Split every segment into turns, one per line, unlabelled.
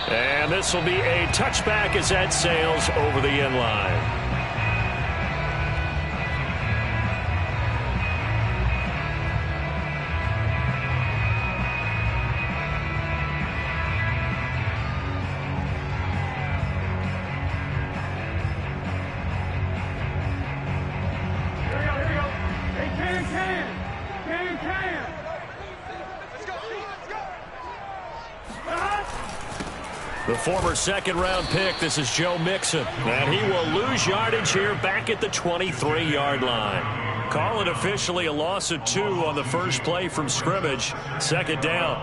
And this will be a touchback as that sails over the end line. The former second-round pick, this is Joe Mixon. And he will lose yardage here back at the 23-yard line. Call it officially a loss of 2 on the first play from scrimmage. Second down.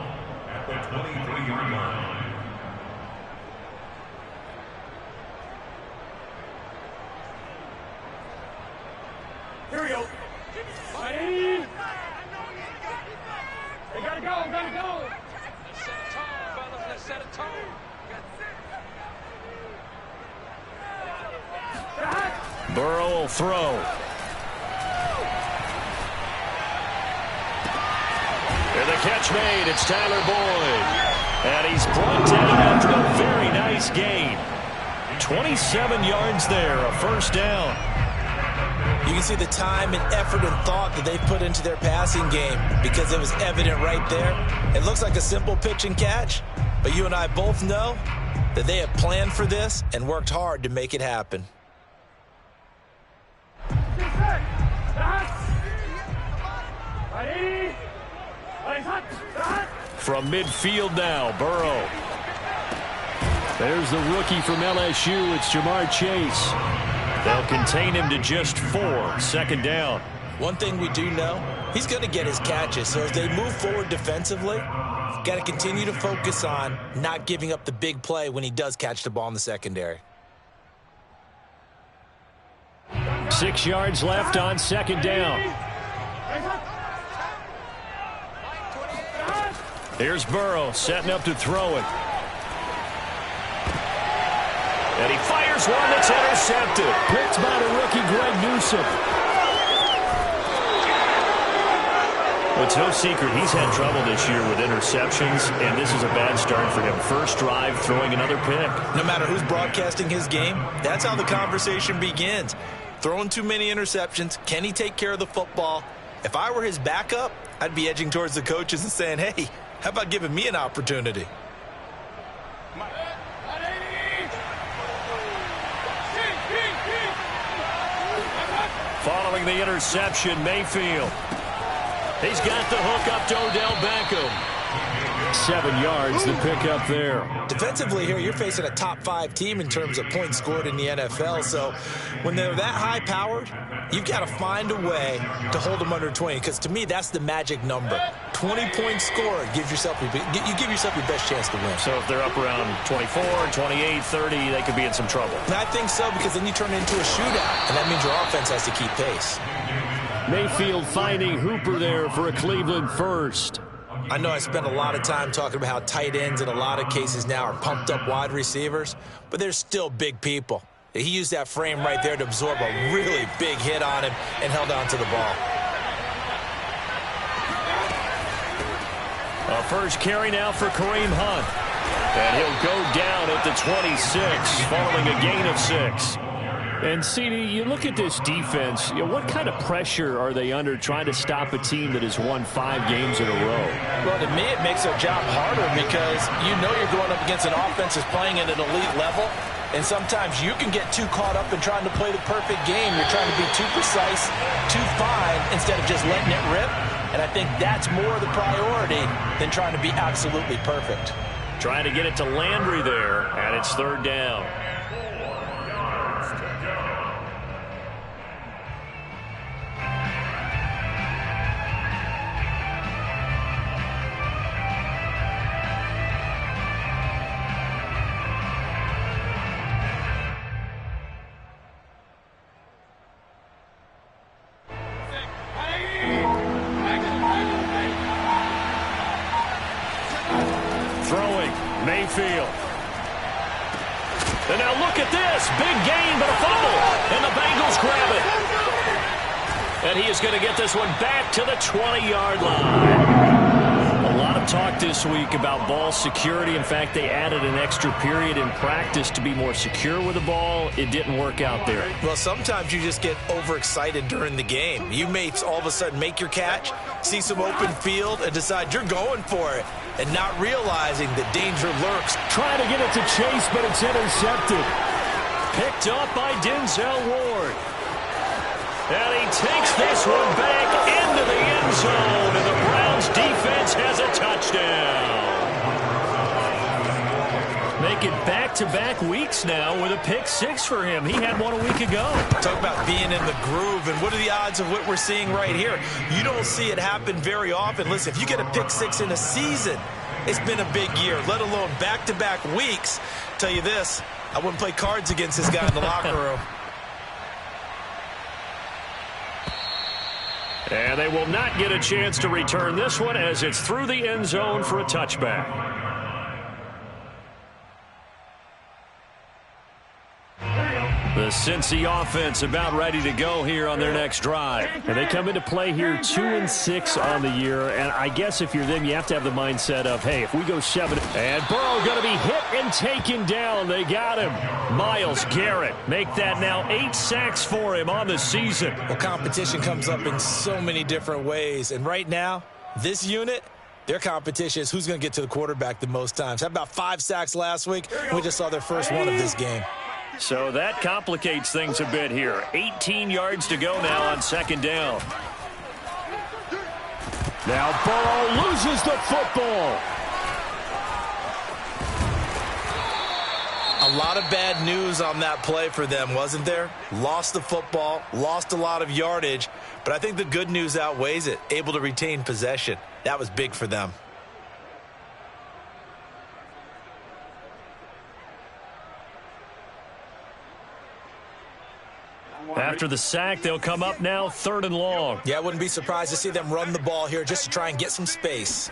At the 23-yard line.
Here we go. They gotta go, Let's set a tone, fellas. Let's set a tone.
Burrow will throw. And the catch made. It's Tyler Boyd. And he's brought down after a very nice gain. 27 yards there, a first down.
You can see the time and effort and thought that they put into their passing game because it was evident right there. It looks like a simple pitch and catch, but you and I both know that they have planned for this and worked hard to make it happen.
From midfield now, Burrow. There's the rookie from LSU. It's Jamar Chase. They'll contain him to just 4. Second down.
One thing we do know, he's going to get his catches. So as they move forward defensively, got to continue to focus on not giving up the big play when he does catch the ball in the secondary.
6 yards left on second down. Here's Burrow setting up to throw it. And he fires one that's intercepted. Picked by the rookie Greg Newsome. Well, it's no secret he's had trouble this year with interceptions, and this is a bad start for him. First drive, throwing another pick.
No matter who's broadcasting his game, that's how the conversation begins. Throwing too many interceptions, can he take care of the football? If I were his backup, I'd be edging towards the coaches and saying, hey, how about giving me an opportunity?
Following the interception, Mayfield. He's got the hook up to Odell Beckham. 7 yards, the pick up there.
Defensively here, you're facing a top-5 team in terms of points scored in the NFL. So when they're that high-powered, you've got to find a way to hold them under 20. Because to me, that's the magic number. 20 points scored gives yourself you give yourself your best chance to win.
So if they're up around 24, 28, 30, they could be in some trouble.
And I think so, because then you turn it into a shootout, and that means your offense has to keep pace.
Mayfield finding Hooper there for a Cleveland first.
I know I spent a lot of time talking about how tight ends in a lot of cases now are pumped up wide receivers, but they're still big people. He used that frame right there to absorb a really big hit on him and held on to the ball.
A first carry now for Kareem Hunt. And he'll go down at the 26 following a gain of 6. And, CD, you look at this defense, what kind of pressure are they under trying to stop a team that has won 5 games in a row?
Well, to me, it makes their job harder because you know you're going up against an offense that's playing at an elite level, and sometimes you can get too caught up in trying to play the perfect game. You're trying to be too precise, too fine, instead of just letting it rip, and I think that's more the priority than trying to be absolutely perfect.
Trying to get it to Landry there, and it's third down. Mayfield. And now look at this. Big gain, but a fumble. And the Bengals grab it. And he is going to get this one back to the 20-yard line. A lot of Some talk this week about ball security. In fact, they added an extra period in practice to be more secure with the ball. It didn't work out there.
Well, sometimes you just get overexcited during the game. You may all of a sudden make your catch, see some open field, and decide you're going for it, and not realizing that danger lurks.
Trying to get it to Chase, but it's intercepted. Picked up by Denzel Ward. And he takes this one back into the end zone, and the Browns defense has a touchdown. Make it back-to-back weeks now with a pick six for him. He had one a week ago.
Talk about being in the groove, and what are the odds of what we're seeing right here? You don't see it happen very often. Listen, if you get a pick six in a season, it's been a big year, let alone back-to-back weeks. Tell you this, I wouldn't play cards against this guy in the locker room.
And they will not get a chance to return this one as it's through the end zone for a touchback. The Cincy offense about ready to go here on their next drive. And they come into play here 2-6 on the year. And I guess if you're them, you have to have the mindset of, hey, if we go 7. And Burrow going to be hit and taken down. They got him. Myles Garrett make that now 8 sacks for him on the season.
Well, competition comes up in so many different ways. And right now, this unit, their competition is who's going to get to the quarterback the most times. How about 5 sacks last week? We just saw their first one of this game.
So that complicates things a bit here. 18 yards to go now on second down. Now Burrow loses the football.
A lot of bad news on that play for them, wasn't there? Lost the football, lost a lot of yardage, but I think the good news outweighs it. Able to retain possession. That was big for them.
After the sack, they'll come up now 3rd and long.
Yeah, I wouldn't be surprised to see them run the ball here just to try and get some space.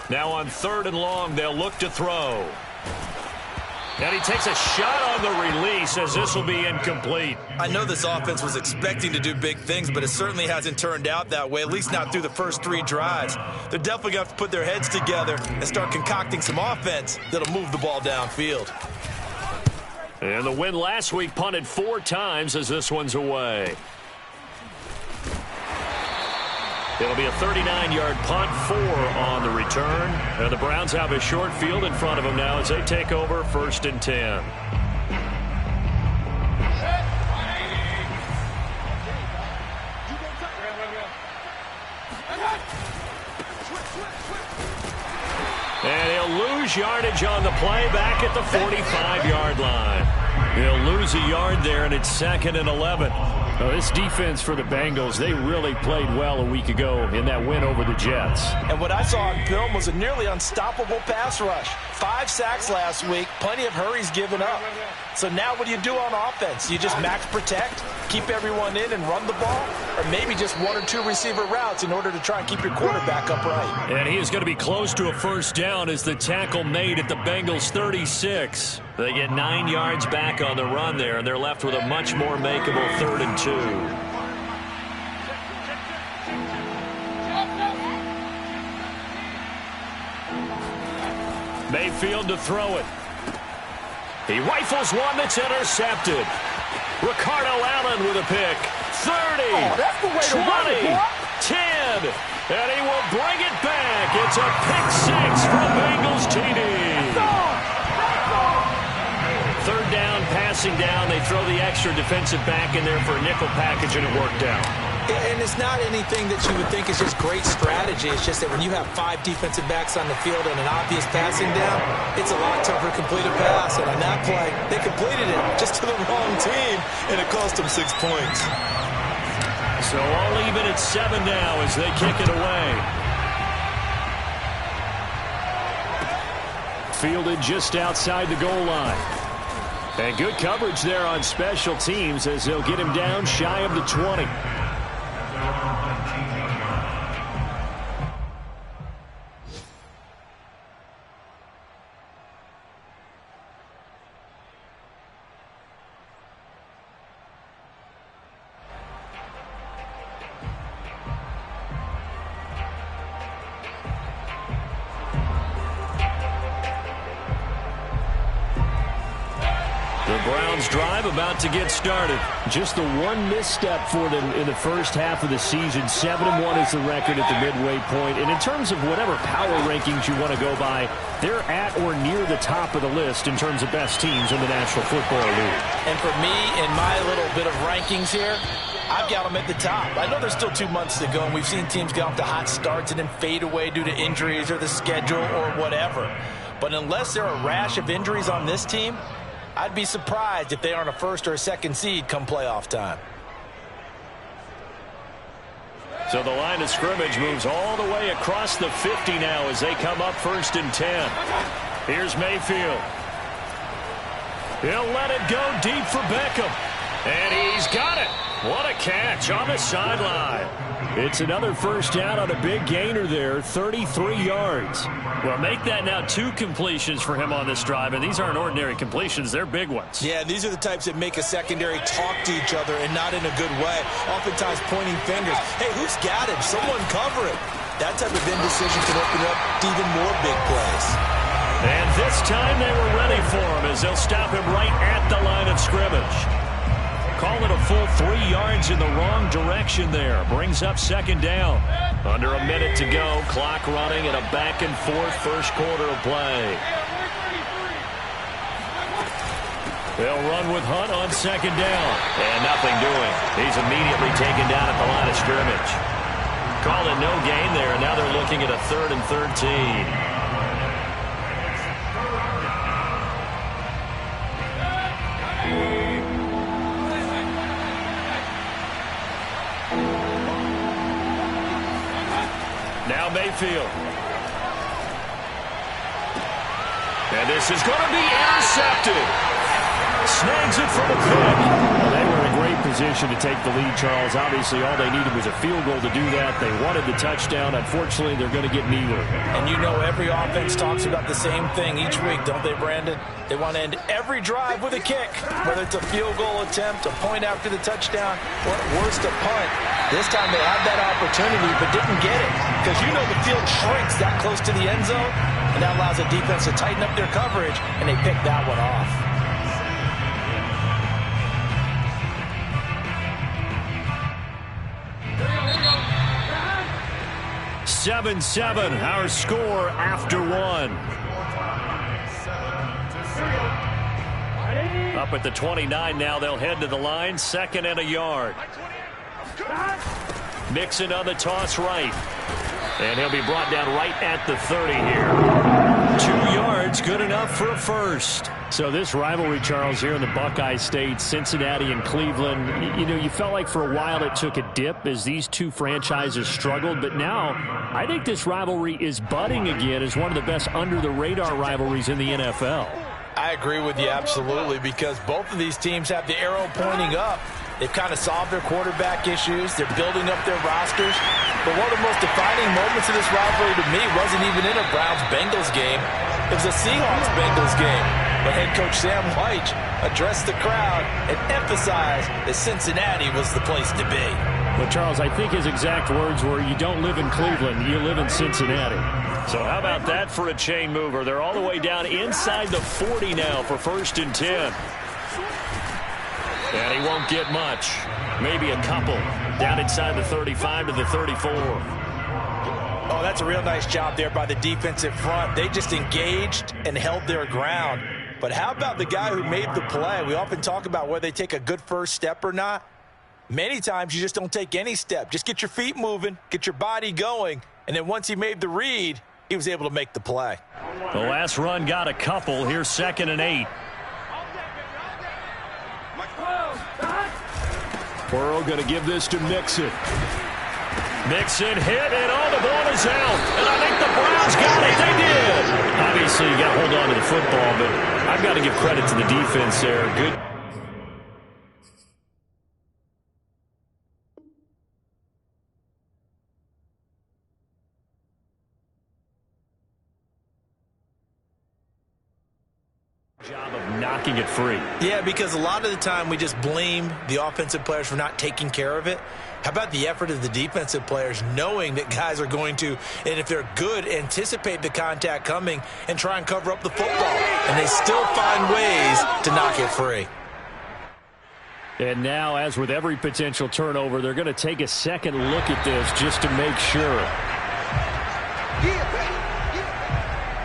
Now on 3rd and long, they'll look to throw. And he takes a shot on the release as this will be incomplete.
I know this offense was expecting to do big things, but it certainly hasn't turned out that way, at least not through the first 3 drives. They're definitely going to have to put their heads together and start concocting some offense that'll move the ball downfield.
And the win last week punted 4 times as this one's away. It'll be a 39-yard punt, 4 on the return. And the Browns have a short field in front of them now as they take over 1st and 10. And he'll lose yardage on the play back at the 45-yard line. He'll lose a yard there, and it's 2nd and 11. Well, this defense for the Bengals, they really played well a week ago in that win over the Jets.
And what I saw on film was a nearly unstoppable pass rush. 5 sacks last week, plenty of hurries given up. So now what do you do on offense? You just max protect, keep everyone in and run the ball, or maybe just 1 or 2 receiver routes in order to try and keep your quarterback upright.
And he is going to be close to a first down as the tackle made at the Bengals 36. They get 9 yards back on the run there, and they're left with a much more makeable 3rd and 2. Mayfield to throw it. He rifles one that's intercepted. Ricardo Allen with a pick. 30, 20, 10, and he will bring it back. It's a pick 6 from Bengals TD. 3rd down, passing down. They throw the extra defensive back in there for a nickel package, and it worked out.
And it's not anything that you would think is just great strategy. It's just that when you have 5 defensive backs on the field and an obvious passing down, it's a lot tougher to complete a pass. And on that play, they completed it just to the wrong team, and it cost them 6 points.
So all even at 7 now as they kick it away. Fielded just outside the goal line. And good coverage there on special teams as they'll get him down shy of the 20. The Browns drive about to get started. Just the one misstep for them in the first half of the season. 7-1 is the record at the midway point. And in terms of whatever power rankings you want to go by, they're at or near the top of the list in terms of best teams in the National Football League.
And for me, in my little bit of rankings here, I've got them at the top. I know there's still 2 months to go, and we've seen teams get off to hot starts and then fade away due to injuries or the schedule or whatever. But unless there are a rash of injuries on this team, I'd be surprised if they aren't a first or a second seed come playoff time.
So the line of scrimmage moves all the way across the 50 now as they come up 1st and 10. Here's Mayfield. He'll let it go deep for Beckham. And he's got it. What a catch on the sideline. It's another first down on a big gainer there, 33 yards. Well, make that now 2 completions for him on this drive, and these aren't ordinary completions. They're big ones.
Yeah, these are the types that make a secondary talk to each other and not in a good way. Oftentimes pointing fingers. Hey, who's got him? Someone cover it. That type of indecision can open up to even more big plays.
And this time they were ready for him as they'll stop him right at the line of scrimmage. Call it a full 3 yards in the wrong direction there. Brings up 2nd down. Under a minute to go. Clock running and a back-and-forth first quarter of play. They'll run with Hunt on 2nd down. And nothing doing. He's immediately taken down at the line of scrimmage. Called it no gain there. Now they're looking at a 3rd and 13. Now Mayfield. And this is going to be intercepted. Snags it for the pick. Well, they were in a great position to take the lead, Charles. Obviously, all they needed was a field goal to do that. They wanted the touchdown. Unfortunately, they're going to get neither.
And you know every offense talks about the same thing each week, don't they, Brandon? They want to end every drive with a kick, whether it's a field goal attempt, a point after the touchdown, or at worst, a punt. This time they had that opportunity but didn't get it because you know the field shrinks that close to the end zone, and that allows the defense to tighten up their coverage, and they picked that one off.
7-7, our score after 1. Up at the 29 now, they'll head to the line, 2nd and a yard. Mixon on the toss right. And he'll be brought down right at the 30 here. 2 yards, good enough for a first. So this rivalry, Charles, here in the Buckeye State, Cincinnati and Cleveland, you know, you felt like for a while it took a dip as these two franchises struggled. But now I think this rivalry is budding again as one of the best under-the-radar rivalries in the NFL.
I agree with you absolutely because both of these teams have the arrow pointing up. They've kind of solved their quarterback issues. They're building up their rosters. But one of the most defining moments of this rivalry to me wasn't even in a Browns-Bengals game. It was a Seahawks-Bengals game. But head coach Sam Wyche addressed the crowd and emphasized that Cincinnati was the place to be.
Well, Charles, I think his exact words were, you don't live in Cleveland, you live in Cincinnati. So how about that for a chain mover? They're all the way down inside the 40 now for 1st and 10. And he won't get much. Maybe a couple. Down inside the 35 to the 34.
Oh, that's a real nice job there by the defensive front. They just engaged and held their ground. But how about the guy who made the play? We often talk about whether they take a good first step or not. Many times you just don't take any step. Just get your feet moving, get your body going, and then once he made the read, he was able to make the play.
The last run got a couple. Here's 2nd and 8. Burrow going to give this to Mixon. Mixon hit, and all the ball is out. And I think the Browns got it. They did. Obviously, you got to hold on to the football, but I've got to give credit to the defense there. Good. Job of knocking it free.
Yeah, because a lot of the time we just blame the offensive players for not taking care of it. How about the effort of the defensive players knowing that guys are going to, and if they're good, anticipate the contact coming and try and cover up the football. And they still find ways to knock it free.
And now, as with every potential turnover, they're going to take a second look at this just to make sure.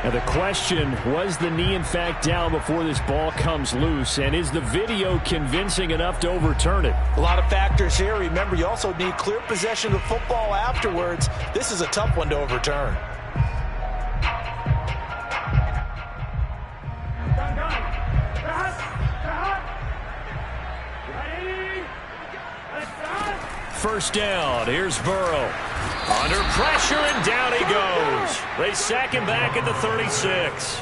Now the question, was the knee in fact down before this ball comes loose? And is the video convincing enough to overturn it?
A lot of factors here. Remember, you also need clear possession of football afterwards. This is a tough one to overturn.
First down, here's Burrow. Under pressure, and down he goes. They sack him back at the 36.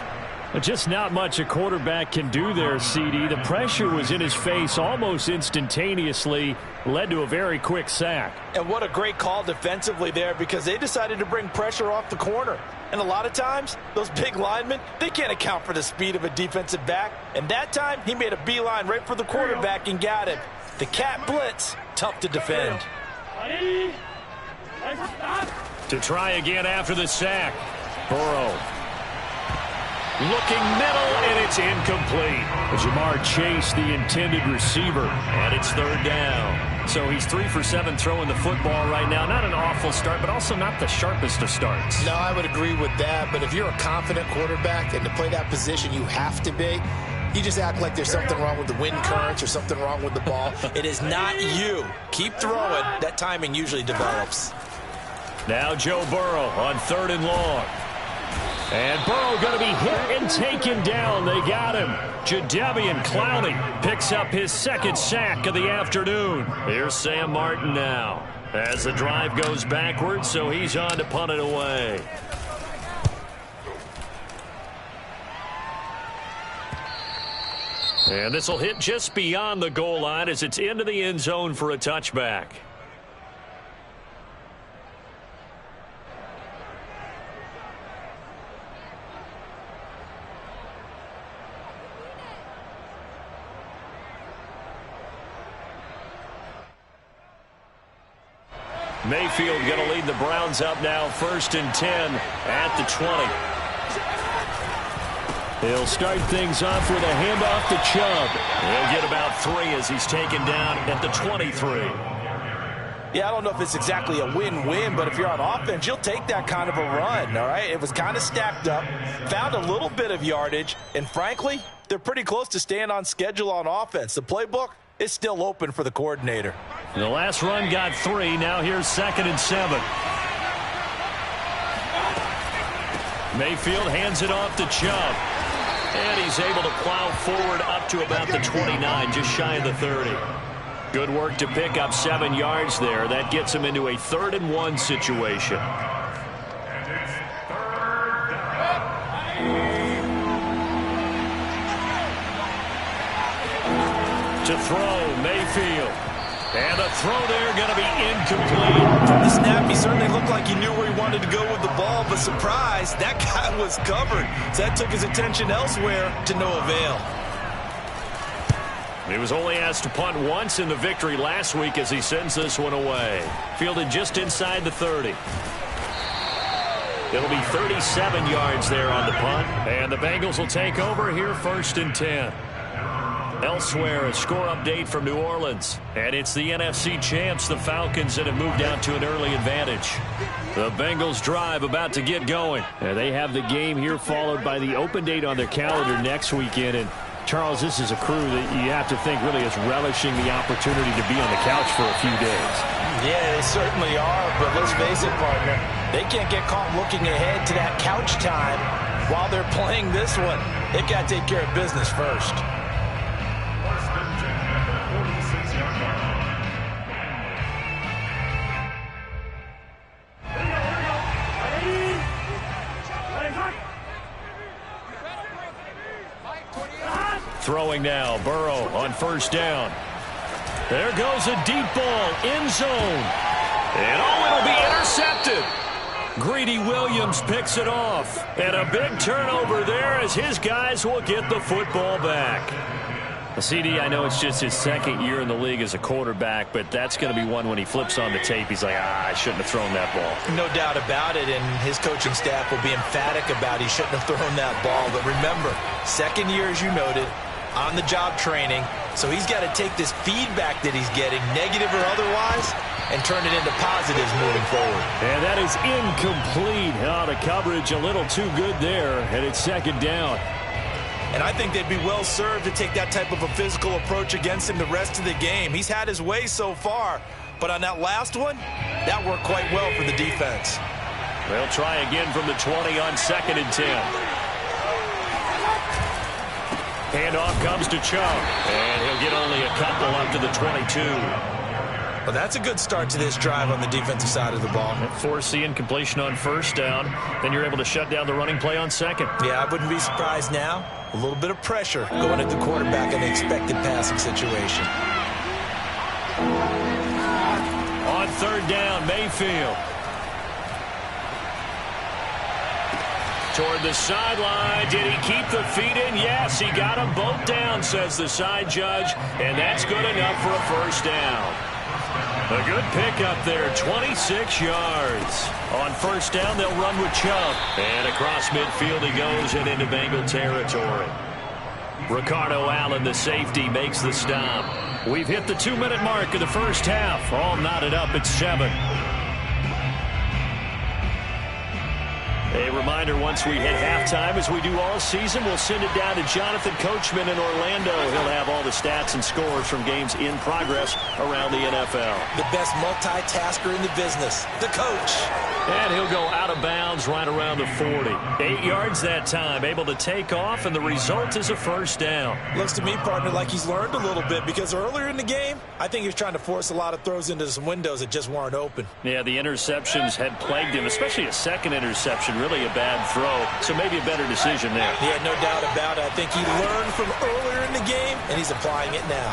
Just not much a quarterback can do there, CD. The pressure was in his face almost instantaneously, led to a very quick sack.
And what a great call defensively there, because they decided to bring pressure off the corner. And a lot of times, those big linemen, they can't account for the speed of a defensive back. And that time, he made a beeline right for the quarterback and got it. The cat blitz, tough to defend.
To try again after the sack. Burrow. Looking middle, and it's incomplete. Jamar Chase, the intended receiver, and it's third down. So he's 3 for 7 throwing the football right now. Not an awful start, but also not the sharpest of starts.
No, I would agree with that. But if you're a confident quarterback and to play that position, you have to be. You just act like there's something wrong with the wind currents or something wrong with the ball.
It is not you. Keep throwing. That timing usually develops.
Now Joe Burrow on 3rd and long. And Burrow going to be hit and taken down. They got him. Jadeveon Clowney picks up his second sack of the afternoon. Here's Sam Martin now as the drive goes backwards, so he's on to punt it away. And this will hit just beyond the goal line as it's into the end zone for a touchback. Mayfield going to lead the Browns up now, 1st and 10 at the 20. He'll start things off with a handoff to Chubb. He'll get about 3 as he's taken down at the 23.
Yeah, I don't know if it's exactly a win-win, but if you're on offense, you'll take that kind of a run, all right? It was kind of stacked up, found a little bit of yardage, and frankly, they're pretty close to staying on schedule on offense. The playbook is still open for the coordinator.
The last run got 3. Now here's 2nd and 7. Mayfield hands it off to Chubb. And he's able to plow forward up to about the 29, just shy of the 30. Good work to pick up 7 yards there. That gets him into a 3rd and 1 situation. To throw, Mayfield. And the throw there going to be incomplete.
From the snap, he certainly looked like he knew where he wanted to go with the ball, but surprise, that guy was covered. So that took his attention elsewhere to no avail.
He was only asked to punt once in the victory last week as he sends this one away. Fielded just inside the 30. It'll be 37 yards there on the punt. And the Bengals will take over here, 1st and 10. Elsewhere, a score update from New Orleans. And it's the NFC champs, the Falcons, that have moved out to an early advantage. The Bengals drive about to get going. And they have the game here followed by the open date on their calendar next weekend. And Charles, this is a crew that you have to think really is relishing the opportunity to be on the couch for a few days.
Yeah, they certainly are, but let's face it, partner. They can't get caught looking ahead to that couch time while they're playing this one. They've got to take care of business first.
Throwing now, Burrow on 1st down. There goes a deep ball, end zone. And it'll be intercepted. Greedy Williams picks it off. And a big turnover there as his guys will get the football back. CD, I know it's just his second year in the league as a quarterback, but that's going to be one when he flips on the tape, he's like, I shouldn't have thrown that ball.
No doubt about it, and his coaching staff will be emphatic about he shouldn't have thrown that ball. But remember, second year, as you noted, on-the-job training, so he's got to take this feedback that he's getting, negative or otherwise, and turn it into positives moving forward.
And that is incomplete. The coverage a little too good there, and it's second down.
And I think they'd be well served to take that type of a physical approach against him the rest of the game. He's had his way so far, but on that last one, that worked quite well for the defense.
They'll try again from the 20 on 2nd and 10. Handoff comes to Chubb, and he'll get only a couple up to the 22.
Well, that's a good start to this drive on the defensive side of the ball.
Force the incompletion on first down. Then you're able to shut down the running play on second.
Yeah, I wouldn't be surprised now. A little bit of pressure going at the quarterback in the expected passing situation.
On third down, Mayfield. Toward the sideline. Did he keep the feet in? Yes, he got them both down, says the side judge. And that's good enough for a first down. A good pickup there, 26 yards. On first down, they'll run with Chubb. And across midfield he goes and into Bengal territory. Ricardo Allen, the safety, makes the stop. We've hit the 2-minute mark of the first half. All knotted up at 7. A reminder, once we hit halftime, as we do all season, we'll send it down to Jonathan Coachman in Orlando. He'll have all the stats and scores from games in progress around the NFL.
The best multitasker in the business, the coach.
And he'll go out of bounds right around the 40. 8 yards that time, able to take off, and the result is a first down.
Looks to me, partner, like he's learned a little bit, because earlier in the game, I think he was trying to force a lot of throws into some windows that just weren't open.
Yeah, the interceptions had plagued him, especially a second interception. Really a bad throw, so maybe a better decision there.
Yeah, no doubt about it. I think he learned from earlier in the game, and he's applying it now.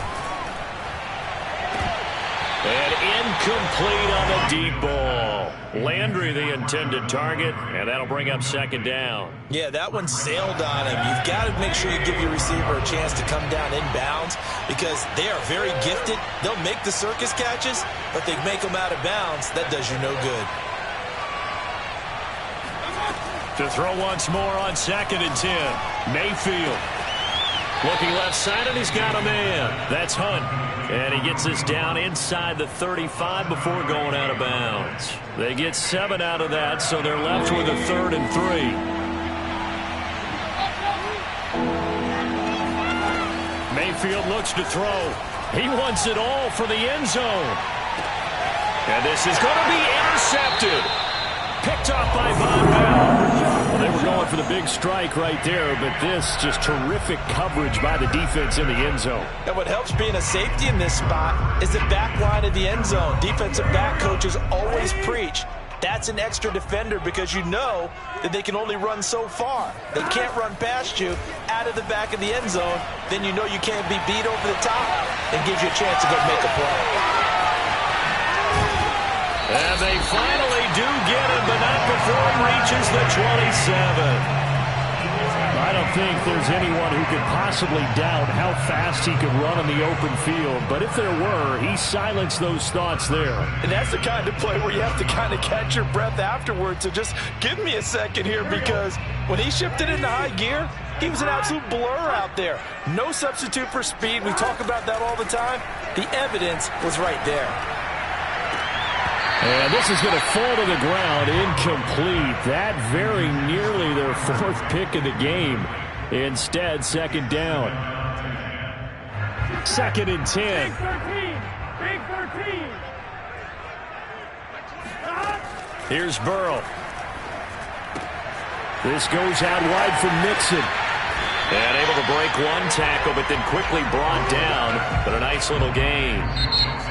And incomplete on the deep ball. Landry, the intended target, and that'll bring up second down.
Yeah, that one sailed on him. You've got to make sure you give your receiver a chance to come down inbounds, because they are very gifted. They'll make the circus catches, but they make them out of bounds. That does you no good.
To throw once more on 2nd and 10. Mayfield. Looking left side, and he's got a man. That's Hunt. And he gets us down inside the 35 before going out of bounds. They get 7 out of that, so they're left with a 3rd and 3. Mayfield looks to throw. He wants it all for the end zone. And this is going to be intercepted. Picked off by Von Bell. Well, they were going for the big strike right there, but this just terrific coverage by the defense in the end zone.
And what helps being a safety in this spot is the back line of the end zone. Defensive back coaches always preach. That's an extra defender, because you know that they can only run so far. They can't run past you out of the back of the end zone. Then you know you can't be beat over the top. It gives you a chance to go make a play.
And they finally do get him, but not before he reaches the 27. I don't think there's anyone who could possibly doubt how fast he could run on the open field. But if there were, he silenced those thoughts there.
And that's the kind of play where you have to kind of catch your breath afterwards. So just give me a second here, because when he shifted into high gear, he was an absolute blur out there. No substitute for speed. We talk about that all the time. The evidence was right there.
And this is going to fall to the ground, incomplete. That very nearly their 4th pick of the game. Instead, second down. 2nd and 10.
Big 13. Big 13.
Here's Burrow. This goes out wide for Mixon. And able to break one tackle, but then quickly brought down. But a nice little gain.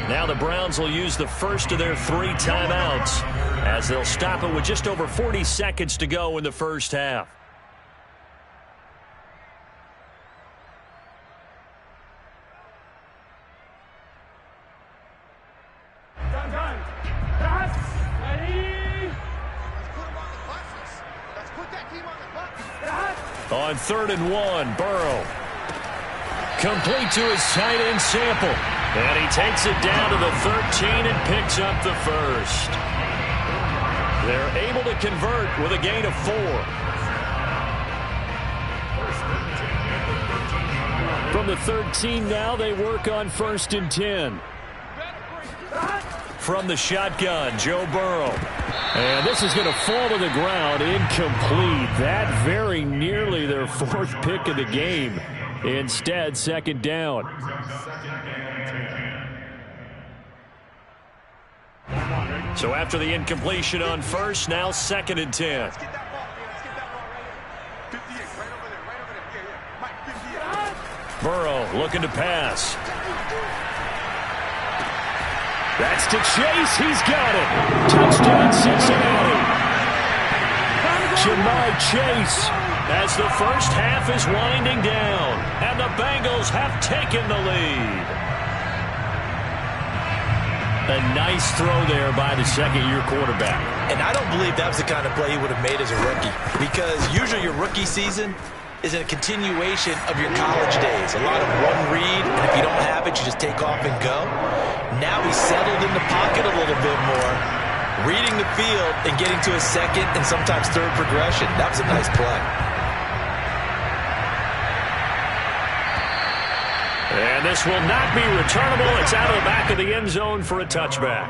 Now the Browns will use the first of their 3 timeouts, as they'll stop it with just over 40 seconds to go in the first half.
Done. Pass. Ready.
On 3rd and 1, Burrow. Complete to his tight end Sample. And he takes it down to the 13 and picks up the first. They're able to convert with a gain of 4. From the 13 now, they work on 1st and 10. From the shotgun, Joe Burrow. And this is going to fall to the ground, incomplete. That very nearly their 4th pick of the game. Instead, 2nd down. So after the incompletion on 1st, now 2nd and 10. Burrow looking to pass. That's to Chase. He's got it. Touchdown, Cincinnati. Ja'Marr Chase as the first half is winding down. And the Bengals have taken the lead. A nice throw there by the second-year quarterback.
And I don't believe that was the kind of play he would have made as a rookie. Because usually your rookie season is a continuation of your college days. A lot of one read, and if you don't have it, you just take off and go. Now he's settled in the pocket a little bit more, reading the field and getting to a second and sometimes third progression. That was a nice play.
And this will not be returnable. It's out of the back of the end zone for a touchback.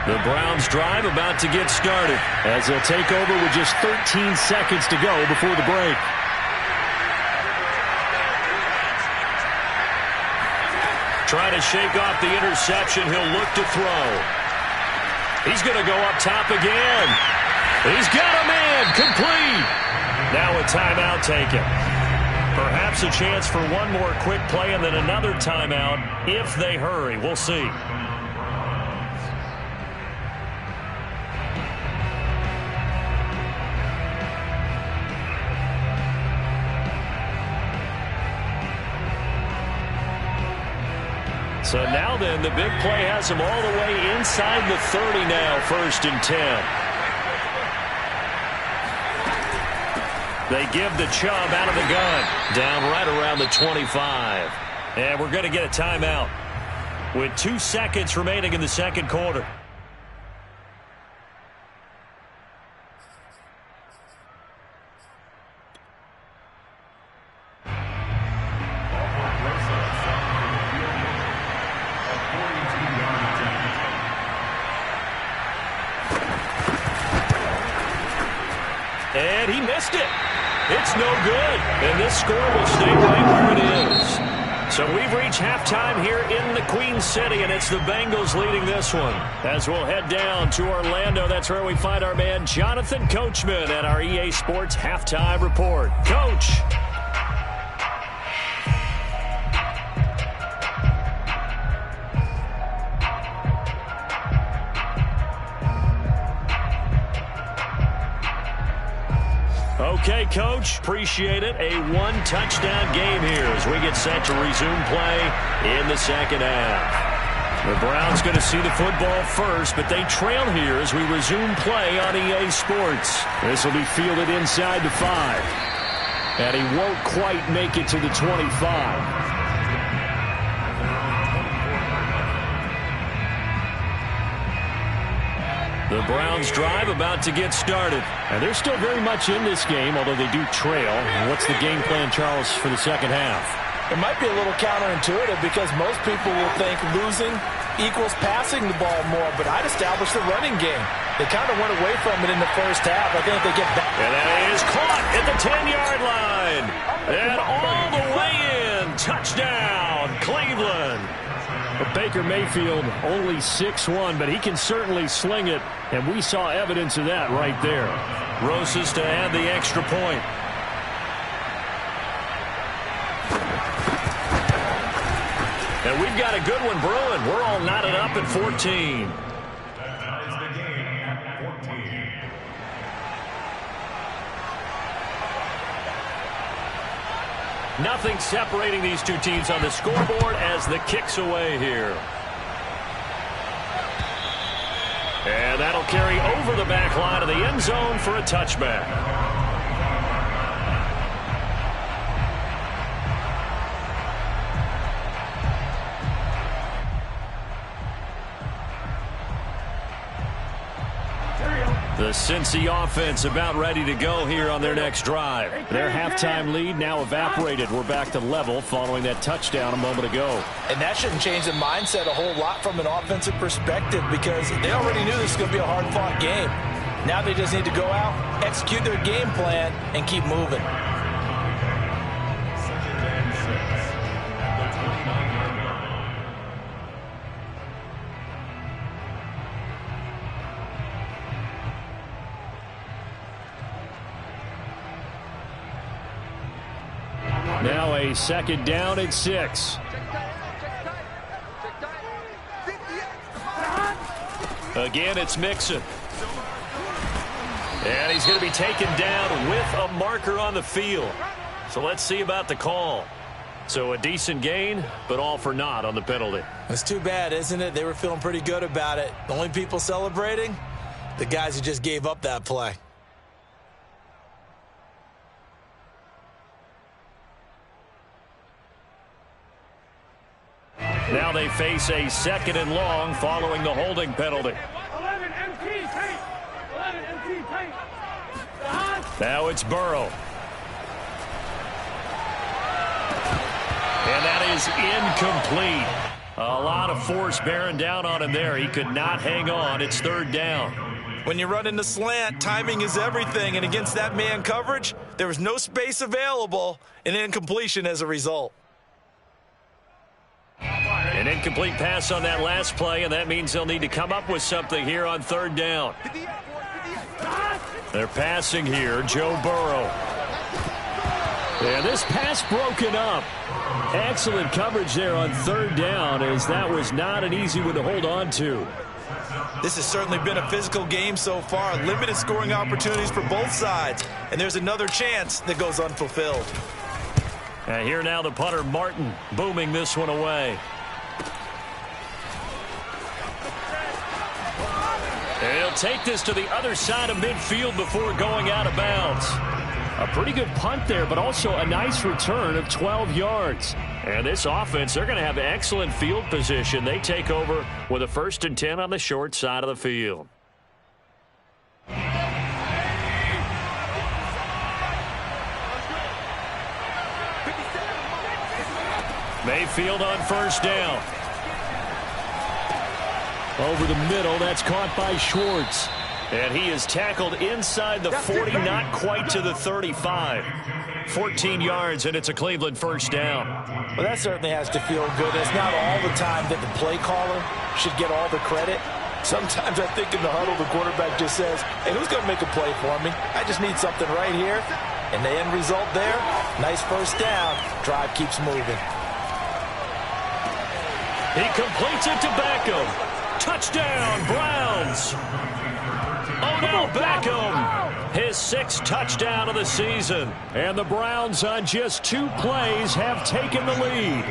The Browns drive about to get started as they'll take over with just 13 seconds to go before the break. Trying to shake off the interception. He'll look to throw. He's going to go up top again. He's got a man. Complete. Now a timeout taken. Perhaps a chance for one more quick play and then another timeout if they hurry. We'll see. So now then, the big play has them all the way inside the 30 now, 1st and 10. They give the Chubb out of the gun, down right around the 25. And we're going to get a timeout with 2 seconds remaining in the second quarter. And he missed it. It's no good. And this score will stay right where it is. So we've reached halftime here in the Queen City, and it's the Bengals leading this one. As we'll head down to Orlando, that's where we find our man Jonathan Coachman at our EA Sports Halftime Report. Coach. Okay, Coach, appreciate it. A one-touchdown game here as we get set to resume play in the second half. The Browns going to see the football first, but they trail here as we resume play on EA Sports. This will be fielded inside the 5. And he won't quite make it to the 25. The Browns drive about to get started. And they're still very much in this game, although they do trail. What's the game plan, Charles, for the second half?
It might be a little counterintuitive because most people will think losing equals passing the ball more, but I'd establish the running game. They kind of went away from it in the first half. I think they get back.
And that is caught at the 10-yard line. And all the way in. Touchdown, Cleveland. But Baker Mayfield only 6'1", but he can certainly sling it, and we saw evidence of that right there. Rosas to add the extra point. And we've got a good one brewing. We're all knotted up at 14. Nothing separating these two teams on the scoreboard as the kick's away here. And that'll carry over the back line of the end zone for a touchback. The Cincy offense about ready to go here on their next drive. Their halftime lead now evaporated. We're back to level following that touchdown a moment ago.
And that shouldn't change the mindset a whole lot from an offensive perspective because they already knew this was going to be a hard-fought game. Now they just need to go out, execute their game plan, and keep moving.
Now a second down at 6. Again, it's Mixon. And he's going to be taken down with a marker on the field. So let's see about the call. So a decent gain, but all for naught on the penalty.
It's too bad, isn't it? They were feeling pretty good about it. The only people celebrating, the guys who just gave up that play.
Now they face a second and long following the holding penalty.
11 MT tape. 11 MT tape.
Now it's Burrow. And that is incomplete. A lot of force bearing down on him there. He could not hang on. It's third down.
When you run in the slant, timing is everything. And against that man coverage, there was no space available, and incompletion as a result.
An incomplete pass on that last play, and that means they'll need to come up with something here on third down. They're passing here, Joe Burrow. And this pass broken up. Excellent coverage there on third down, as that was not an easy one to hold on to.
This has certainly been a physical game so far. Limited scoring opportunities for both sides. And there's another chance that goes unfulfilled.
And here now the punter, Martin, booming this one away. And he'll take this to the other side of midfield before going out of bounds. A pretty good punt there, but also a nice return of 12 yards. And this offense, they're going to have excellent field position. They take over with a 1st and 10 on the short side of the field. Mayfield on first down. Over the middle, that's caught by Schwartz. And he is tackled inside the 40, not quite to the 35. 14 yards, and it's a Cleveland first down.
Well, that certainly has to feel good. It's not all the time that the play caller should get all the credit. Sometimes I think in the huddle, the quarterback just says, hey, who's going to make a play for me? I just need something right here. And the end result there, nice first down. Drive keeps moving.
He completes it to Beckham. Touchdown, Browns. Odell Beckham, his 6th touchdown of the season. And the Browns on just 2 plays have taken the lead.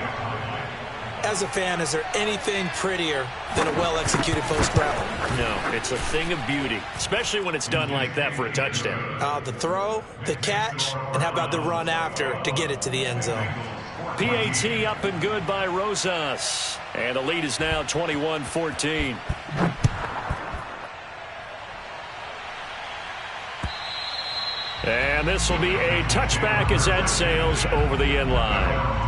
As a fan, is there anything prettier than a well-executed post route?
No, it's a thing of beauty, especially when it's done like that for a touchdown.
The throw, the catch, and how about the run after to get it to the end zone?
PAT up and good by Rosas. And the lead is now 21-14. And this will be a touchback as that sails over the end line.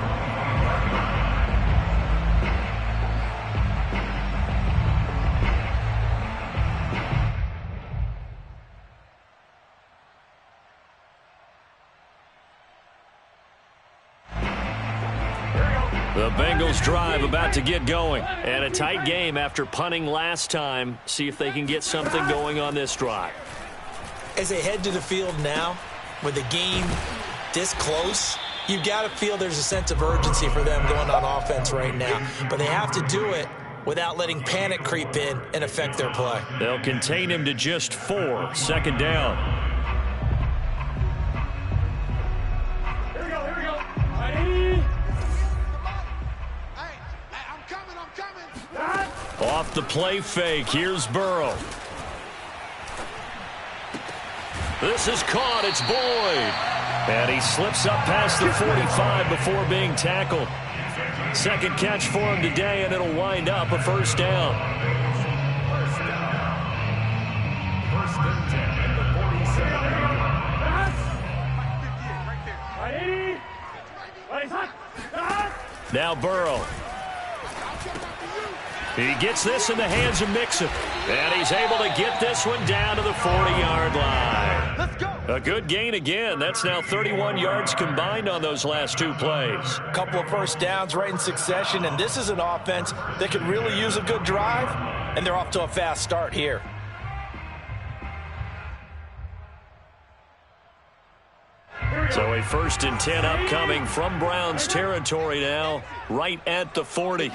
The Bengals drive about to get going. And a tight game after punting last time. See if they can get something going on this drive.
As they head to the field now, with the game this close, you've got to feel there's a sense of urgency for them going on offense right now. But they have to do it without letting panic creep in and affect their play.
They'll contain him to just 4. Second down.
Here we go.
Off the play fake, here's Burrow. This is caught, it's Boyd. And he slips up past the 45 before being tackled. Second catch for him today, and it'll wind up a first down.
First and 10 at the 47.
Now Burrow. He gets this in the hands of Mixon. And he's able to get this one down to the 40-yard line.
Let's go.
A good gain again. That's now 31 yards combined on those last two plays.
A couple of first downs right in succession, and this is an offense that could really use a good drive, and they're off to a fast start here.
So a first and 10 upcoming from Browns territory now, right at the 40.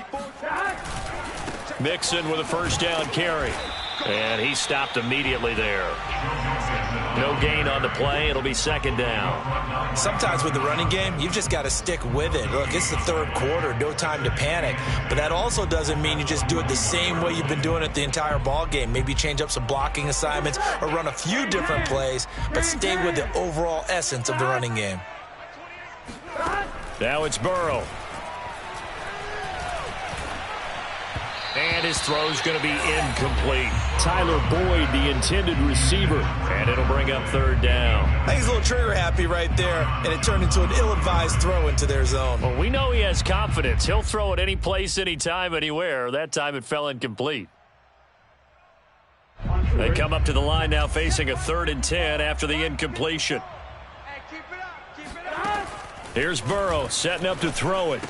Mixon with a first down carry. And he stopped immediately there. No gain on the play. It'll be second down.
Sometimes with the running game, you've just got to stick with it. Look, it's the third quarter, no time to panic. But that also doesn't mean you just do it the same way you've been doing it the entire ball game. Maybe change up some blocking assignments or run a few different plays, but stay with the overall essence of the running game.
Now it's Burrow. And his throw's going to be incomplete. Tyler Boyd, the intended receiver. And it'll bring up third down.
I think he's a little trigger happy right there, and it turned into an ill-advised throw into their zone.
Well, we know he has confidence. He'll throw it any place, anytime, anywhere. That time it fell incomplete. They come up to the line now facing a 3rd and 10 after the incompletion.
Hey, keep it up. Keep it up.
Here's Burrow setting up to throw it.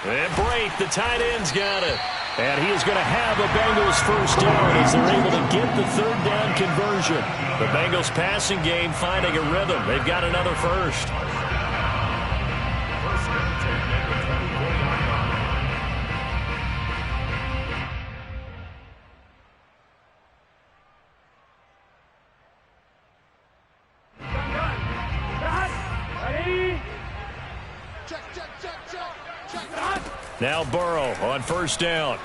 And Brate, the tight end's got it. And he is going to have a Bengals first down as they're able to get the third down conversion. The Bengals passing game finding a rhythm. They've got another first. Now Burrow on first down.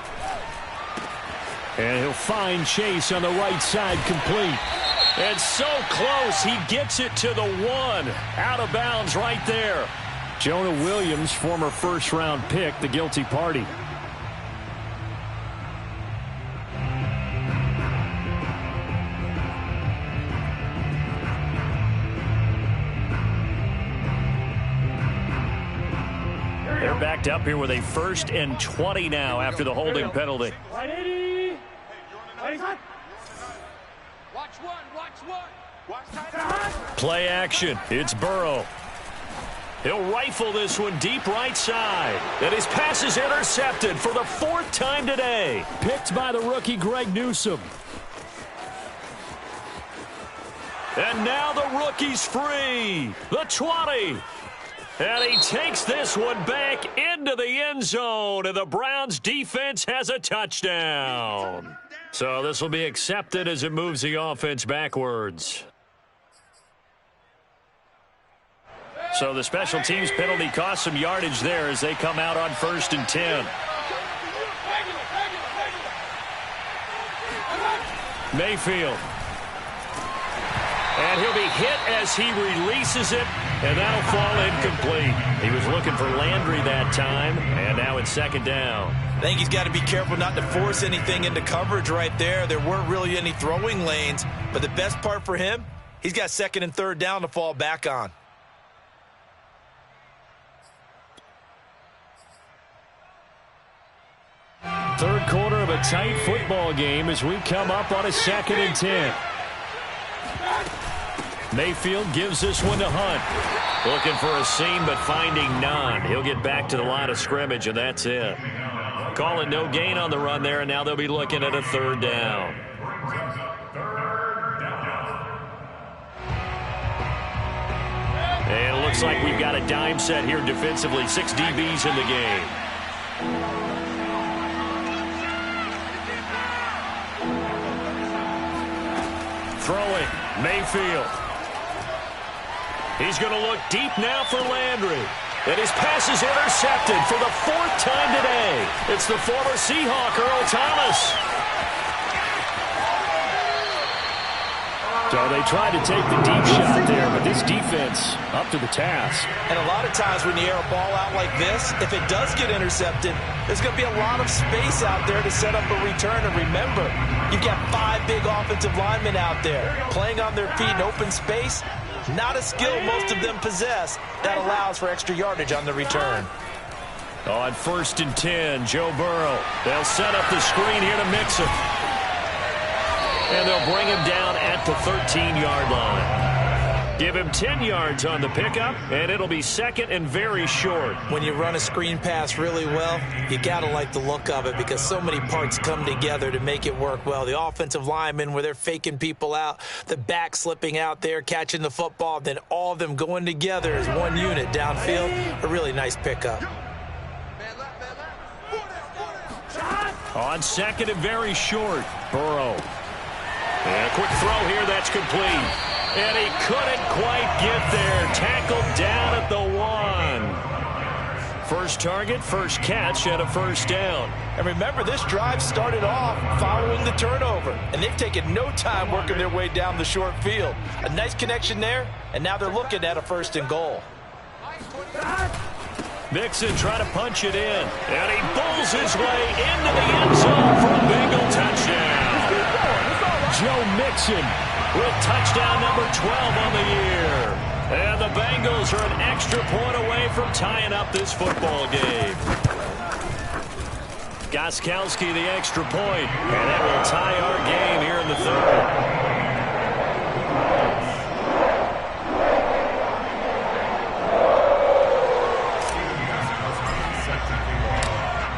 And he'll find Chase on the right side, complete. And so close, he gets it to the 1. Out of bounds right there. Jonah Williams, former first-round pick, the guilty party. They're backed up here with a 1st and 20 now after the holding penalty. Play action. It's Burrow. He'll rifle this one deep right side. And his pass is intercepted for the 4th time today. Picked by the rookie Greg Newsome. And now the rookie's free. The 20. And he takes this one back into the end zone, and the Browns defense has a touchdown. So this will be accepted as it moves the offense backwards. So the special teams penalty cost some yardage there as they come out on 1st and 10. Mayfield. And he'll be hit as he releases it, and that'll fall incomplete. He was looking for Landry that time, and now it's 2nd down.
I think he's got to be careful not to force anything into coverage right there. There weren't really any throwing lanes, but the best part for him, he's got 2nd and 3rd down to fall back on.
Third quarter of a tight football game as we come up on a 2nd and 10. Mayfield gives this one to Hunt. Looking for a seam, but finding none. He'll get back to the line of scrimmage, and that's it. Calling no gain on the run there, and now they'll be looking at a 3rd down. And it looks like we've got a dime set here defensively. 6 DBs in the game. Throwing, Mayfield. He's going to look deep now for Landry. And his pass is intercepted for the 4th time today. It's the former Seahawk, Earl Thomas. So they tried to take the deep shot there, but this defense up to the task.
And a lot of times when you air a ball out like this, if it does get intercepted, there's going to be a lot of space out there to set up a return. And remember, you've got 5 big offensive linemen out there playing on their feet in open space. Not a skill most of them possess that allows for extra yardage on the return.
On 1st and 10, Joe Burrow. They'll set up the screen here to Mixon. And they'll bring him down at the 13-yard line. Give him 10 yards on the pickup, and it'll be 2nd and very short.
When you run a screen pass really well, you got to like the look of it because so many parts come together to make it work well. The offensive linemen, where they're faking people out, the back slipping out there, catching the football, then all of them going together as one unit downfield. A really nice pickup.
On 2nd and very short, Burrow. And a quick throw here, that's complete. And he couldn't quite get there. Tackled down at the 1. First target, first catch, and a 1st down.
And remember, this drive started off following the turnover. And they've taken no time working their way down the short field. A nice connection there, and now they're looking at a 1st and goal.
Mixon trying to punch it in. And he pulls his way into the end zone for a Bengal touchdown. Joe Mixon with touchdown number 12 on the year. And the Bengals are an extra point away from tying up this football game. Gostkowski the extra point, and that will tie our game here in the 3rd.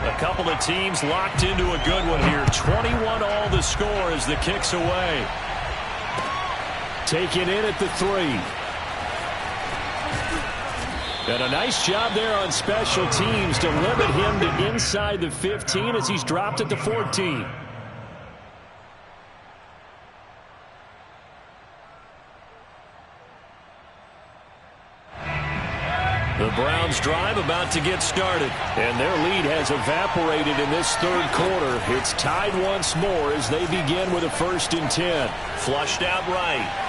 A couple of teams locked into a good one here. 21 all the score as the kick's away. Taken in at the 3. And a nice job there on special teams to limit him to inside the 15 as he's dropped at the 14. The Browns drive about to get started, and their lead has evaporated in this 3rd quarter. It's tied once more as they begin with a 1st and 10. Flushed out right.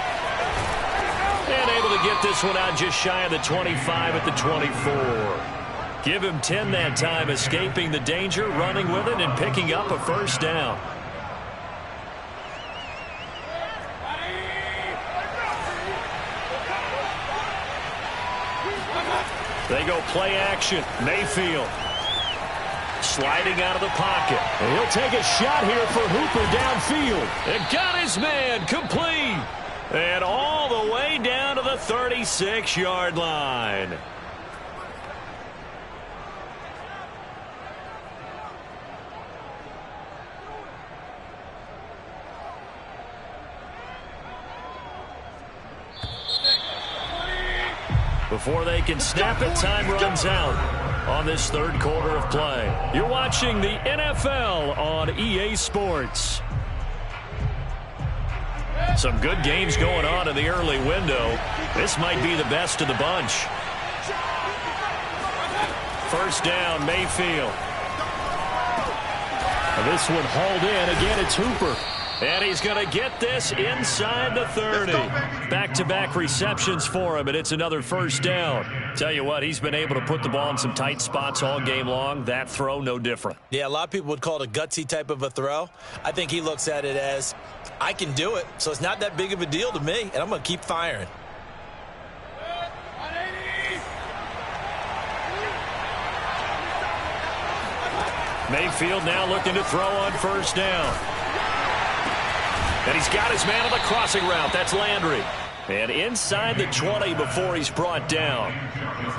And able to get this one out just shy of the 25 at the 24. Give him 10 that time, escaping the danger, running with it, and picking up a 1st down. They go play action. Mayfield sliding out of the pocket. And he'll take a shot here for Hooper downfield. And got his man complete. And all the way down to the 36-yard line. Before they can snap it, time runs out on this 3rd quarter of play. You're watching the NFL on EA Sports. Some good games going on in the early window. This might be the best of the bunch. 1st down, Mayfield. And this one hauled in. Again, it's Hooper. And he's going to get this inside the 30. Back-to-back receptions for him, and it's another 1st down. Tell you what, he's been able to put the ball in some tight spots all game long. That throw, no different.
Yeah, a lot of people would call it a gutsy type of a throw. I think he looks at it as, I can do it, so it's not that big of a deal to me, and I'm going to keep firing.
Mayfield now looking to throw on 1st down. And he's got his man on the crossing route. That's Landry. And inside the 20 before he's brought down.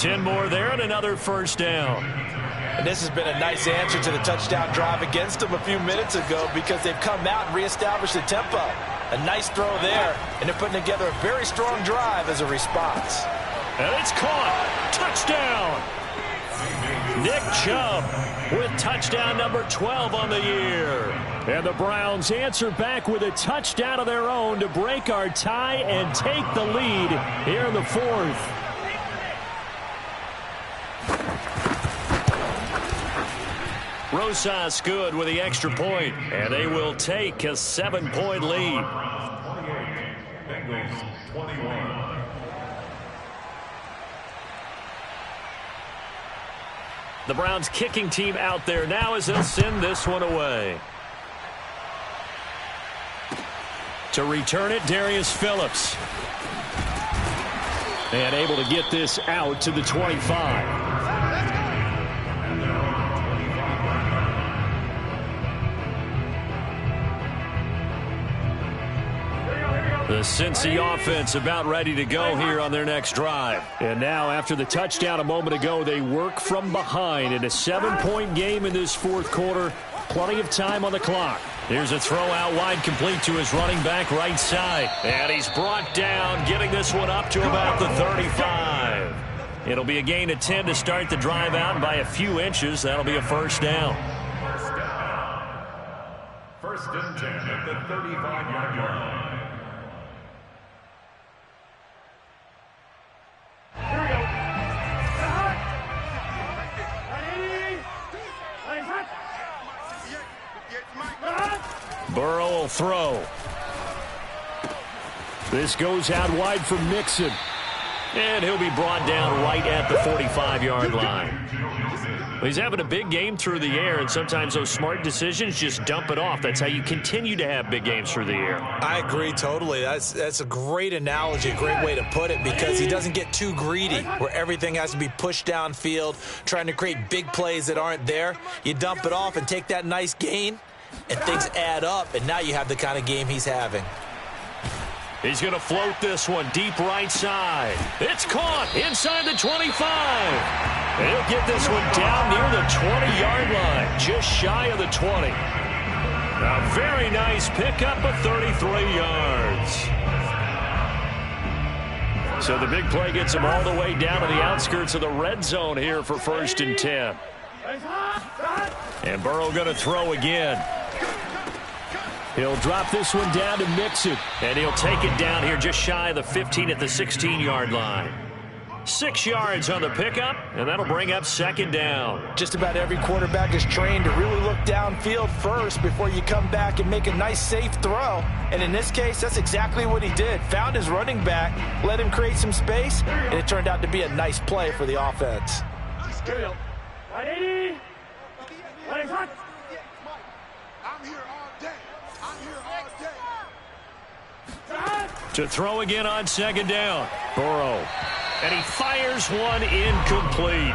10 more there and another 1st down.
And this has been a nice answer to the touchdown drive against them a few minutes ago because they've come out and reestablished the tempo. A nice throw there, and they're putting together a very strong drive as a response.
And it's caught. Touchdown. Nick Chubb with touchdown number 12 on the year. And the Browns answer back with a touchdown of their own to break our tie and take the lead here in the 4th. Rosas good with the extra point, and they will take a 7-point lead.
Bengals 21.
The Browns kicking team out there now as they'll send this one away. To return it, Darius Phillips. And able to get this out to the 25. The Cincy offense about ready to go here on their next drive. And now after the touchdown a moment ago, they work from behind in a 7-point game in this fourth quarter. Plenty of time on the clock. Here's a throw out wide, complete to his running back right side. And he's brought down, getting this one up to about the 35. It'll be a gain of 10 to start the drive out, and by a few inches, that'll be a first down.
First and 10 at the 35-yard line.
Burrow will throw. This goes out wide for Mixon. And he'll be brought down right at the 45-yard line. Well, he's having a big game through the air, and sometimes those smart decisions just dump it off. That's how you continue to have big games through the air.
I agree totally. That's a great analogy, a great way to put it, because he doesn't get too greedy where everything has to be pushed downfield, trying to create big plays that aren't there. You dump it off and take that nice gain, and things add up, and now you have the kind of game he's having.
He's going to float this one deep right side. It's caught inside the 25. He'll get this one down near the 20-yard line, just shy of the 20. A very nice pickup of 33 yards. So the big play gets him all the way down to the outskirts of the red zone here for first and 10. And Burrow going to throw again. He'll drop this one down to Mixon, and he'll take it down here just shy of the 15 at the 16-yard line. 6 yards on the pickup, and that'll bring up second down.
Just about every quarterback is trained to really look downfield first before you come back and make a nice, safe throw. And in this case, that's exactly what he did. Found his running back, let him create some space, and it turned out to be a nice play for the offense.
To throw again on second down. Burrow. And he fires one incomplete.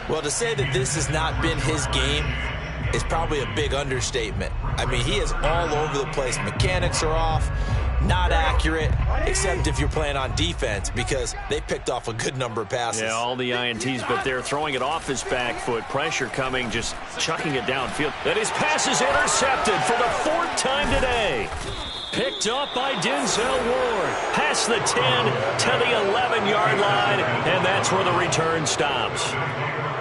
Well, to say that this has not been his game is probably a big understatement. I mean, he is all over the place. Mechanics are off, not accurate, except if you're playing on defense, because they picked off a good number of passes.
Yeah, all the INTs, but they're throwing it off his back foot. Pressure coming, just chucking it downfield. And his pass is intercepted for the 4th time today. Picked up by Denzel Ward. Past the 10 to the 11-yard line, and that's where the return stops.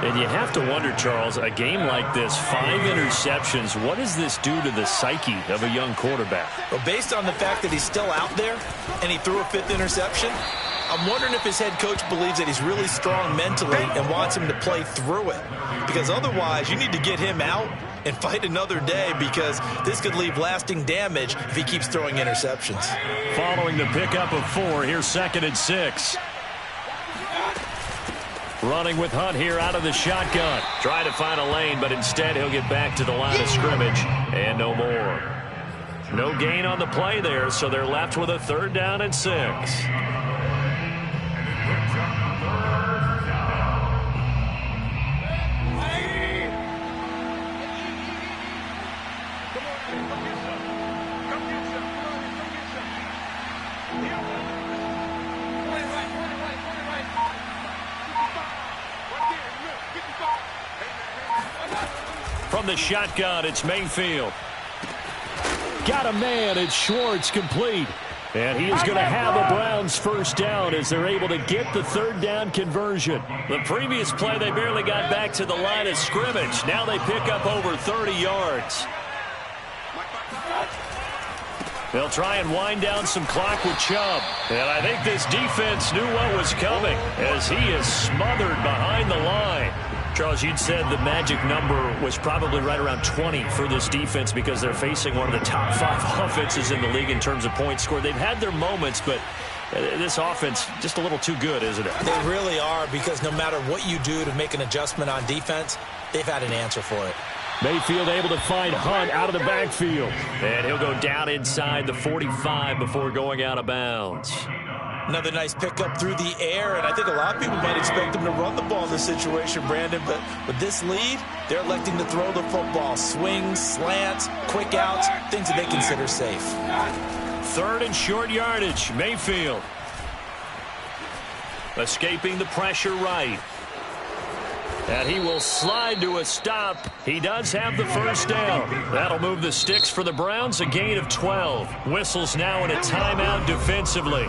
And you have to wonder, Charles, a game like this, 5 interceptions, what does this do to the psyche of a young quarterback?
Well, based on the fact that he's still out there and he threw a 5th interception, I'm wondering if his head coach believes that he's really strong mentally and wants him to play through it. Because otherwise, you need to get him out and fight another day, because this could leave lasting damage if he keeps throwing interceptions.
Following the pickup of 4, here's 2nd and 6. Running with Hunt here out of the shotgun. Trying to find a lane, but instead he'll get back to the line of scrimmage. And no more. No gain on the play there, so they're left with a 3rd down and 6. From the shotgun, it's Mayfield. Got a man, it's Schwartz, complete. And he is going to have a Browns first down as they're able to get the 3rd down conversion. The previous play, they barely got back to the line of scrimmage. Now they pick up over 30 yards. They'll try and wind down some clock with Chubb. And I think this defense knew what was coming as he is smothered behind the line. Charles, you'd said the magic number was probably right around 20 for this defense because they're facing one of the top 5 offenses in the league in terms of points scored. They've had their moments, but this offense just a little too good, isn't it?
They really are, because no matter what you do to make an adjustment on defense, they've had an answer for it.
Mayfield able to find Hunt out of the backfield. And he'll go down inside the 45 before going out of bounds.
Another nice pickup through the air, and I think a lot of people might expect him to run the ball in this situation, Brandon, but with this lead, they're electing to throw the football. Swings, slants, quick outs, things that they consider safe.
3rd and short yardage. Mayfield escaping the pressure right. And he will slide to a stop. He does have the first down. That'll move the sticks for the Browns, a gain of 12. Whistles now in a timeout defensively.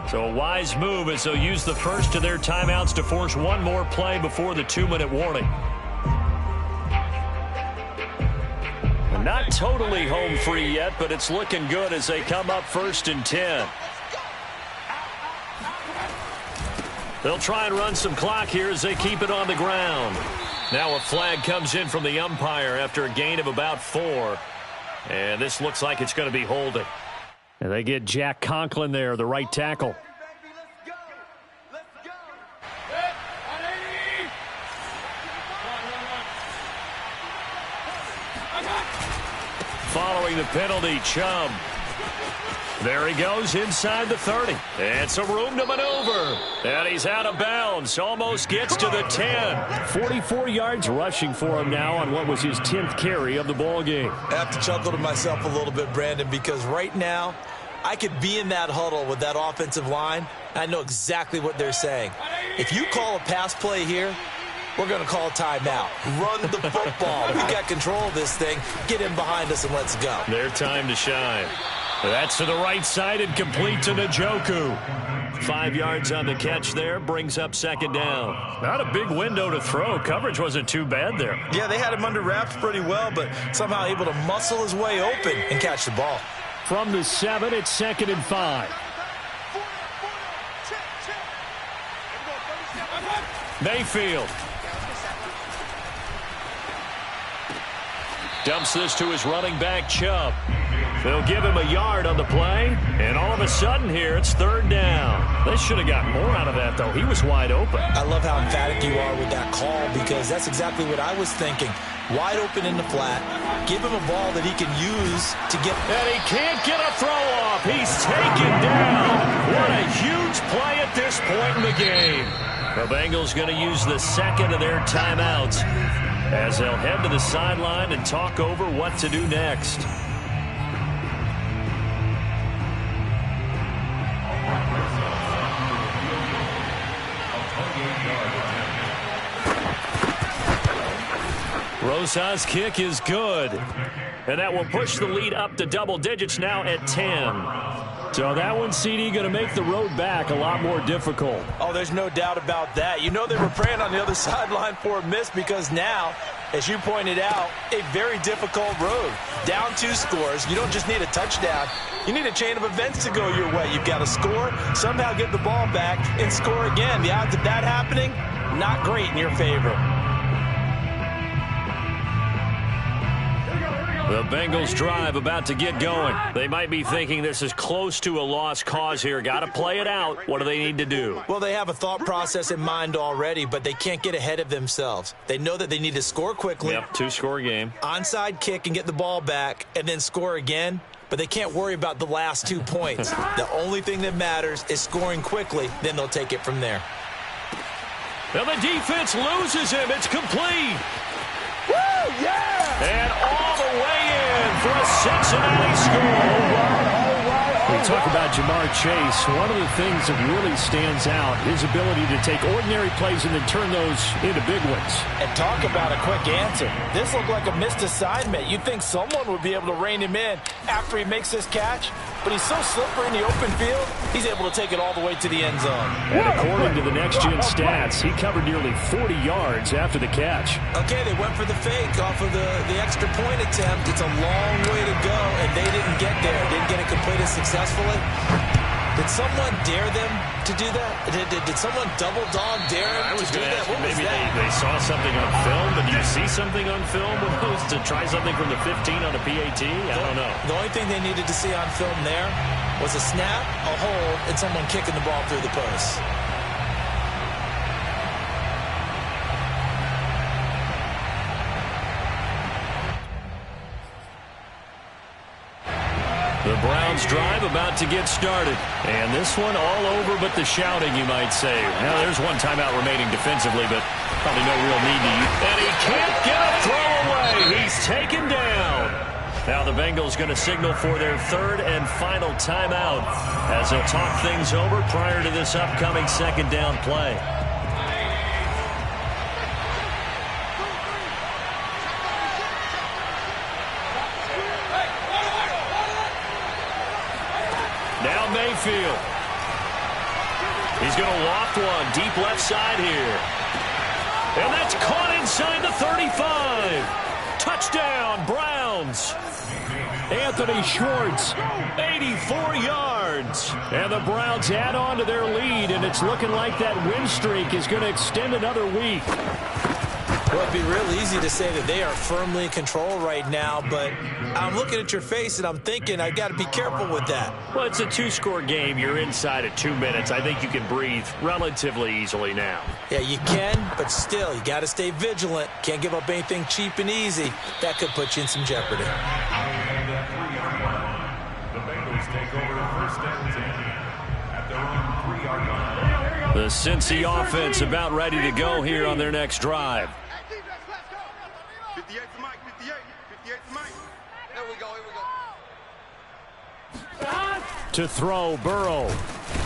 So a wise move as they'll use the first of their timeouts to force one more play before the 2-minute warning. Not totally home free yet, but it's looking good as they come up 1st and 10. They'll try and run some clock here as they keep it on the ground. Now a flag comes in from the umpire after a gain of about 4. And this looks like it's going to be holding. And they get Jack Conklin there, the right tackle. Following the penalty, Chubb. There he goes inside the 30. And some room to maneuver. And he's out of bounds. Almost gets to the 10. 44 yards rushing for him now on what was his 10th carry of the ball game.
I have to chuckle to myself a little bit, Brandon, because right now I could be in that huddle with that offensive line. I know exactly what they're saying. If you call a pass play here, we're going to call a timeout. Run the football. We got control of this thing. Get in behind us and let's go.
Their time to shine. That's to the right side and complete to Njoku. 5 yards on the catch there, brings up 2nd down. Not a big window to throw. Coverage wasn't too bad there.
Yeah, they had him under wraps pretty well, but somehow able to muscle his way open and catch the ball.
From the 7, it's 2nd and 5. Mayfield. Dumps this to his running back, Chubb. They'll give him a yard on the play, and all of a sudden here, it's 3rd down. They should have gotten more out of that, though. He was wide open.
I love how emphatic you are with that call, because that's exactly what I was thinking. Wide open in the flat. Give him a ball that he can use to get...
And he can't get a throw off. He's taken down. What a huge play at this point in the game. The Bengals going to use the 2nd of their timeouts as they'll head to the sideline and talk over what to do next. Rosas' kick is good. And that will push the lead up to double digits now at 10. So that one, CD, going to make the road back a lot more difficult.
Oh, there's no doubt about that. You know they were praying on the other sideline for a miss, because now, as you pointed out, a very difficult road. Down 2 scores. You don't just need a touchdown. You need a chain of events to go your way. You've got to score, somehow get the ball back, and score again. The odds of that happening, not great in your favor.
The Bengals drive about to get going. They might be thinking this is close to a lost cause here. Got to play it out. What do they need to do?
Well, they have a thought process in mind already, but they can't get ahead of themselves. They know that they need to score quickly.
Yep, 2-score game.
Onside kick and get the ball back, and then score again. But they can't worry about the last 2 points. The only thing that matters is scoring quickly. Then they'll take it from there.
Well, the defense loses him. It's complete.
Woo, yeah!
And all the way in for a Cincinnati score. We talk about Jamar Chase. One of the things that really stands out, his ability to take ordinary plays and then turn those into big ones.
And talk about a quick answer. This looked like a missed assignment. You'd think someone would be able to rein him in after he makes this catch, but he's so slippery in the open field, he's able to take it all the way to the end zone.
And according to the Next Gen stats, he covered nearly 40 yards after the catch.
Okay, they went for the fake off of the extra point attempt. It's a long way to go, and they didn't get there. Didn't get it completed successfully. Did someone dare them to do that? Did someone double dog dare them to do that? What was
maybe
that?
they saw something on film, but do you see something on film to try something from the 15 on a PAT? I don't know.
The only thing they needed to see on film there was a snap, a hold, and someone kicking the ball through the post.
The Browns drive about to get started. And this one all over but the shouting, you might say. Now, there's one timeout remaining defensively, but probably no real need to use. And he can't get a throw away. He's taken down. Now the Bengals going to signal for their third and final timeout as they'll talk things over prior to this upcoming second down play. Now Mayfield. He's going to loft one deep left side here. And that's caught inside the 35. Touchdown, Browns. Anthony Schwartz, 84 yards. And the Browns add on to their lead, and it's looking like that win streak is going to extend another week.
Well, it'd be real easy to say that they are firmly in control right now, but I'm looking at your face and I'm thinking I got to be careful with that.
Well, it's a two-score game. You're inside at 2 minutes. I think you can breathe relatively easily now.
Yeah, you can, but still, you got to stay vigilant. Can't give up anything cheap and easy. That could put you in some jeopardy.
And at 3-yard line, the Bengals take over first and 10 at their own 3-yard line.
The Cincy offense about ready to go here on their next drive.
58 to Mike, 58 to Mike. Here we go.
To throw, Burrow.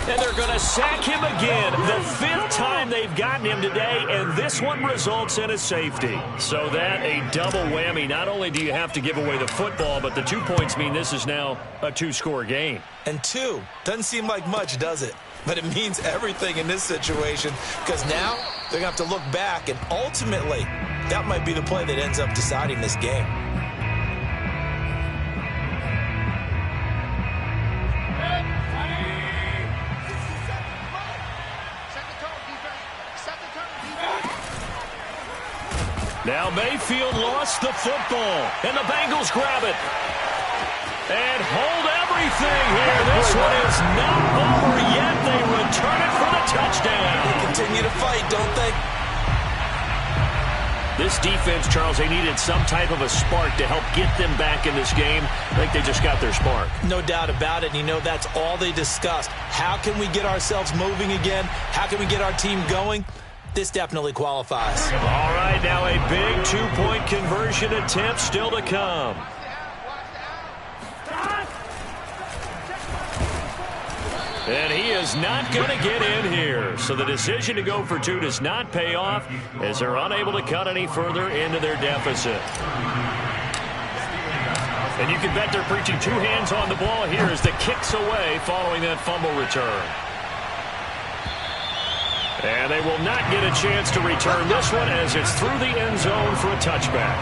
And they're going to sack him again. The fifth time they've gotten him today, and this one results in a safety. So that a double whammy. Not only do you have to give away the football, but the 2 points mean this is now a two-score game.
And 2 doesn't seem like much, does it? But it means everything in this situation, because now they're going to have to look back, and ultimately, that might be the play that ends up deciding this game.
Now Mayfield lost the football, and the Bengals grab it. And hold everything here. This one is not over yet. They return it for the touchdown.
They continue to fight, don't they?
This defense, Charles, they needed some type of a spark to help get them back in this game. I think they just got their spark.
No doubt about it. You know, that's all they discussed. How can we get ourselves moving again? How can we get our team going? This definitely qualifies.
All right, now a big two-point conversion attempt still to come. And he is not going to get in here. So the decision to go for 2 does not pay off as they're unable to cut any further into their deficit. And you can bet they're preaching 2 hands on the ball here as the kick's away following that fumble return. And they will not get a chance to return this one as it's through the end zone for a touchback.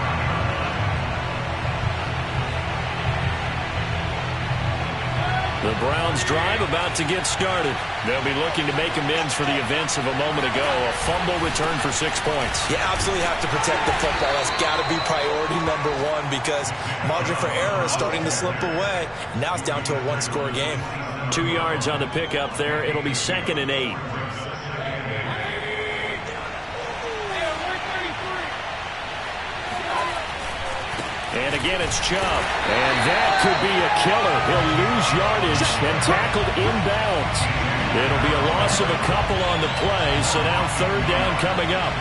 The Browns drive about to get started. They'll be looking to make amends for the events of a moment ago. A fumble return for 6 points.
You absolutely have to protect the football. That's got to be priority number 1 because margin for error is starting to slip away. Now it's down to a 1-score game.
2 yards on the pickup there. It'll be 2nd and 8. And again, it's Chubb. And that could be a killer. He'll lose yardage and tackled inbounds. It'll be a loss of a couple on the play, so now 3rd down coming up.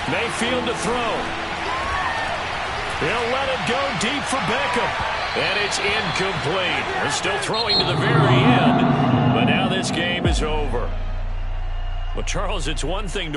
Mayfield to throw. He'll let it go deep for Beckham. And it's incomplete. They're still throwing to the very end. But now this game is over. Well, Charles, it's one thing to